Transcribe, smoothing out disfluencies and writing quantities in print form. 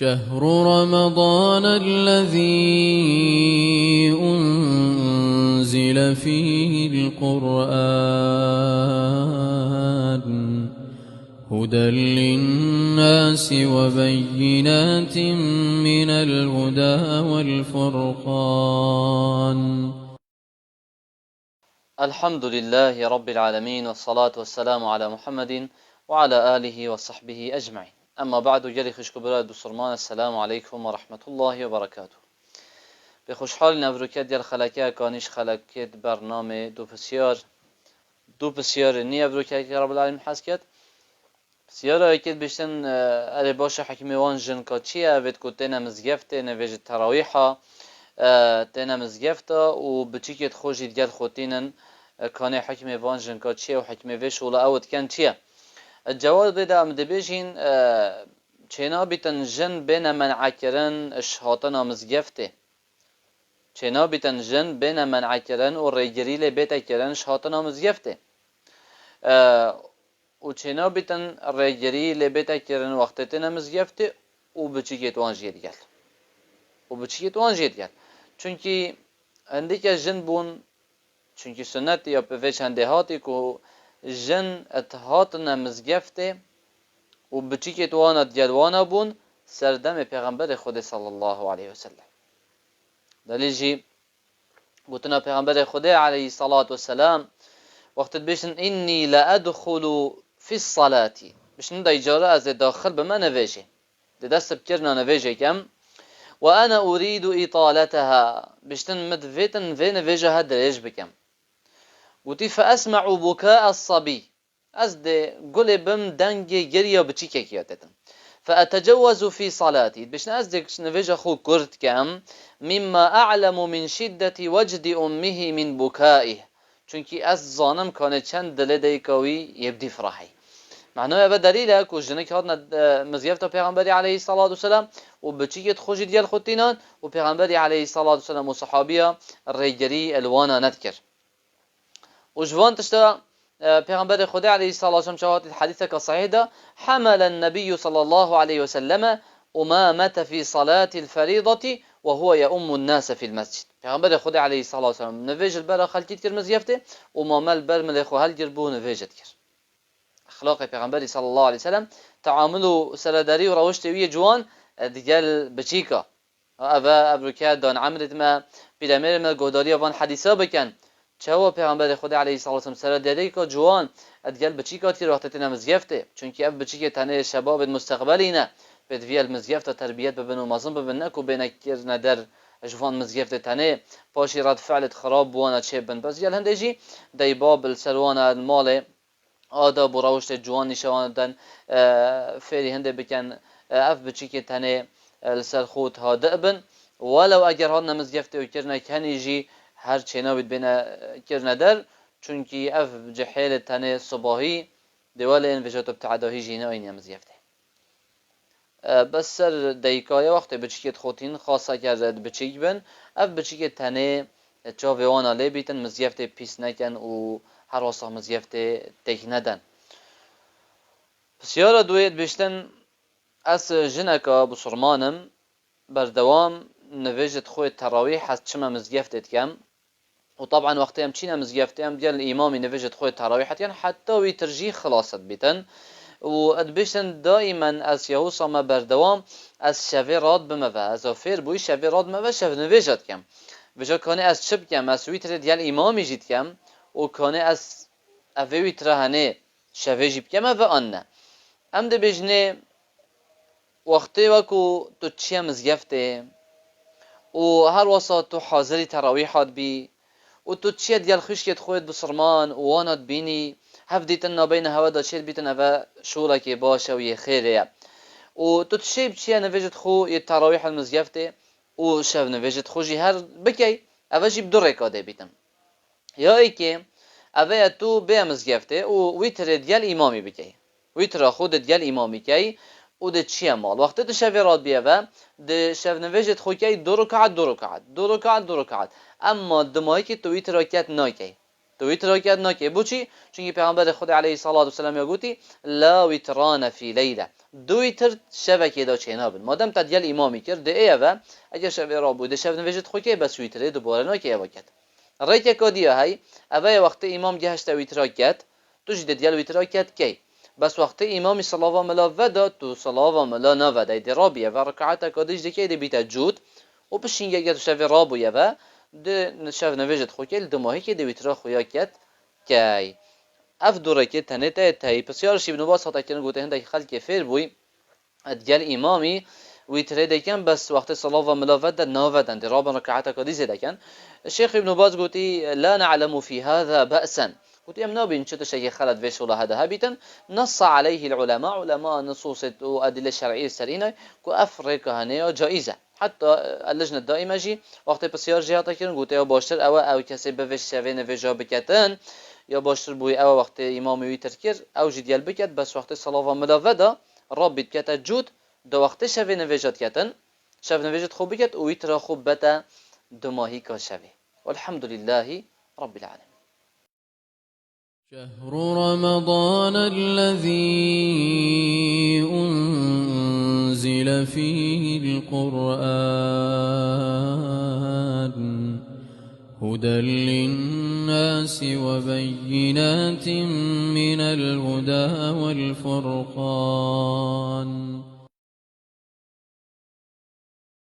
شهر رمضان الذي أنزل فيه القرآن هدى للناس وبينات من الهدى والفرقان. الحمد لله رب العالمين والصلاة والسلام على محمد وعلى آله وصحبه أجمعين. أما بعد جلی خوشگواران بسرمان السلام عليكم ورحمة الله وبركاته. به خوشحال نوروکت دیل خلکه کانیش خلکت برنامه دو بسیار نی نوروکت که رب العالمین حس کرد. بسیار ایکت بیشتن علی باشه حکمی وان جن کاتیه وید کو تنه مزگفته نویج تراویحا تنه مزگفته و بچیکت خوشی دیل خوتینن کانه حکمی وان جن کاتیه و حکمی ویش ولا اوت کن چیه. الجواب بدا مدبیجین چنا بیتن جن بین منع کردن اشهاتنا مزگفته. چنا بیتن جن بین منع کردن و ریگری لبیت کردن اشهاتنا مزگفته. و چنا بیتن ریگری لبیت کردن وقتتنا مزگفته و بچیکت وانجید گل. و بچیکت وانجید گل. چونکی عندی که جن بون چونکی سنت یا بفیش هنده هاتی که جن اتهاتنا مزگفته و بچیکت وانا دیلوانا بون سردم پیغمبر خود صلی الله علیه و سلم. دلیجی گوتنا پیغمبر خود علیه الصلاة والسلام وقت بيشن إني لا أدخل في الصلاة بيشن دا إجارة از داخل بما نواجه دست بكرنا نواجه كم وأنا أريد إطالتها بيشتن مدفتن في نواجه هاد ريج بكم قلت فأسمع بكاء الصبي أزد قلبم دنج جريا بتشيكا كياتتن فأتجوز في صلاتي بيشن أزد نواجه خو كرت كم مما أعلم من شدة وجد أمه من بكائه چونکی از زانم کانه چند دل دیکاوی یبدی فرحی. معناه به دلیل که جنک هاتنا مزیفت پیغمبری علیه الصلاة والسلام و بچیت خوشی دیال خودینان و پیغمبری علیه الصلاة والسلام و صحابیا ریگری الوانا نذکر. و جوان تشتا پیغمبر خدا علیه الصلاة والسلام شواهد الحديث كصحيح ده حمل النبي صلى الله عليه وسلم أمامة في صلاة الفريضة وهو يؤم الناس في المسجد. پیغمبر خدا علیه الصلاة والسلام نویجل برا خلقیت کر مزیفته و مامل بر ملخو هل گر بو نویجت کر. اخلاق پیغمبری صلی الله علیه وسلم تعامل و سرداری و روشت وی جوان دیگل بچیکا. اوه ابروکات دان عمرت ما پیرامیر ما گوداری وان حدیثا بکن. چهوا پیغمبر خدا علیه الصلاة والسلام سرداری کا جوان دیگل بچیکا تیر وقتی نمزیفته چونکی اف بچیک تنه شباب المستقبلینه بدویل مزیفته تربیت ببن و مازن ببن نکو بینکر ندر جوان مزگفت تنه پاشی رد فعلت خراب بوانا چه بن بس یل هندجی دی باب السلوانا المال آداب و روشت جوان نشوان دن فعلی هنده بکن اف بچی که تنه السر خود ها دقبن ولو اگر ها نمزگفت و کرنه کنیجی هر چه نابید بینه کرنه در چونکی اف جحیل تنه صباحی دوال این وجهت ابتعاداهی جینه این نمزگفته بس سر دیکای وقت بچیکت خوتین خاصه کرد بچیک بن اف بچیکت تنه چاویوانا لی بیتن مزیفت پیس نکن و هر واسه مزیفت تک ندن. بسیار دوید بیشتن از جنکا بسرمانم بردوام نویجت خوی تراویح از چما مزیفتت کم و طبعا وقتی هم چینا مزیفتی هم دیال امامی نویجت خوی تراویحت یعنی حتی وی ترجیح خلاصت بیتن و ادبیشن دائما از یهوسا ما بردوام از شوی راد بموه از آفیر بوی شوی راد موه شو نویجت کم وجا کانه از چپ کم از ویتر دیال امامی جید کم و کانه از اوی ویتر هنه شوی جیب کم و آنه ام ده بجنه وقتی وکو تو چیم مزگفته و هر واسه تو حاضری تراویحات بی و تو چیه دیال خشکت خوید بسرمان و وانات بینی هفدیتن نابین هوا دا چید بیتن اوه شوره که باشه و یه خیره و تو تشیب چیه نویجت خو یه تراویح المزگفته و شو نویجت خو جی هر بکی اوه جیب دو رکاده بیتن یا ای که اوه تو بیا مزگفته و ویتر دیال امامی بکی ویتر خود دیال امامی کی و ده چیه مال وقتی تو شوی راد بیوه ده شو نویجت خو کی دو رکعت اما دمایی که تو ویتر راکت نای کی تو ویتر کرد ناکه بوچی چونکی پیامبر خدا علیه الصلاة والسلام یا گوتی لا ویتران فی لیله دو ویتر شبکه دا چینا بن مادام تدیل امامی کرد ده و اگر شب را بوده شب نوشت خو که بس ویتر دوباره ناکه وکت ریت کدیه های اوه وقت امام گهشت ویتر کرد تو جد دیل ویتر کرد کی بس وقت امام صلوات ملا ودا تو صلوات ملا نه ودا درابیه و رکعت کدیش دکی دی بیت جود و بشین اگر شب را بوده و ده شب نوشت خو که دماهی که دی ویتر خویا کرد کی اف دوره که تنه تایی بسیار شیب نواز حتی کنه گوته هنده خلق فیر بوی ادگل امامی ویتره دکن بس وقت صلاة و ملاوت در ناودن در رابن رکعتا کدیزه دکن الشيخ ابن باز گوتی لا نعلم في هذا بأسا گوتی ام نابین چطور شیخ خلد ویش ولا هذا هبیتن نص عليه العلماء علماء نصوص و أدلة شرعية سرينة كو أفرق هنيا جائزة حتى اللجنة الدائمة جي وقت بسيار جهاتا كرن گوتی او باشتر او کسی بوش شوین ویجا بکتن یا باشتر بوی او وقت امام ویتر کر او جدیل بکت بس وقت صلاة و ملاوت رابط کت جود دو وقت شوی نویجات کتن شوی نویجات خوب بکت و ویتر خوب بتا دو ماهی که شوی والحمد لله رب العالمين. شهر رمضان الذي أنزل فيه القرآن هدى للناس وبينات من الهدى والفرقان